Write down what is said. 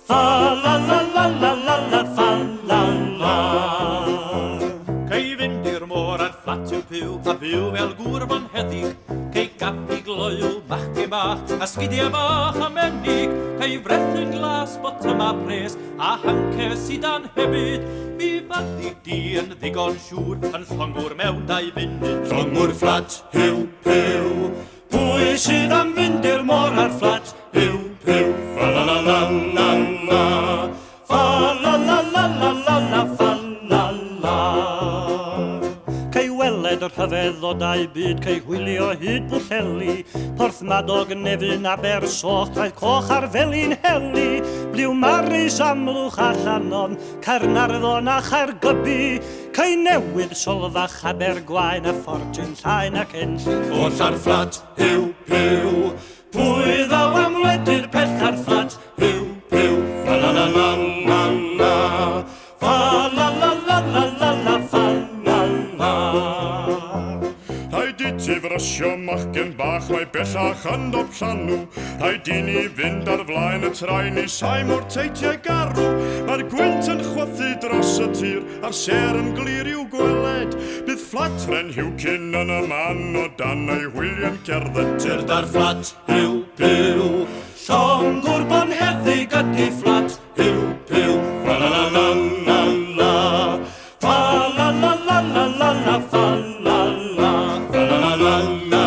Fa la la la la la la fa la la. Cei fynd i'r môr ar fflat yw piw, a byw fel gŵr bon heddig. Cei gapi gloiw bachge bach, a sgidiau bach a menig. Cei frethu'n glas bottom a pres, a hancer sydan hefyd. Mi faddi di yn ddigon siŵr, yn llongwr mewn 2 funud. Llongwr fflat, hiw, hiw. Pwy sydd am fynd i'r môr ar fflat? Hiw, hiw, fa la la la la la. Fa la la la la la la fa la la. Cei weled yr hyfedd o 2 byd, cei hwylio hyd Bwllheli. Porthmadog Nefyn Abersoch, traeth coch ar felin heli. Bliw Maris Amlwch a Llannon, Caernarfon a Chaergybi. Cei Newydd Solfach Abergwaun a Ffortiwn Llaen ac Enllyn. Oll ar fflat, hiw, hiw. Pwy ddaw am wledydd pell ar fflat? Hiw, hiw, fa la la la la la. Fa la la la la la la fa la la. Rhaid I ti frysio machgen bach, mae bellach yn dop llanw. Rhaid I ni fynd ar flaen y traen I saim o'r teitiau garw. Mae'r gwynt yn chwythu dros y tir, a'r ser yn glir i'w gweled. Bydd fflat ren hiwcyn yn y man o dan ei hwyliau'n cerdded. Tyrd ar fflat, hiw, hiw. Llongwr bon heddig ydi fflat, hiw, hiw. Fa la la la la la. Fa la la la la la la fa la la. Fa la la la la.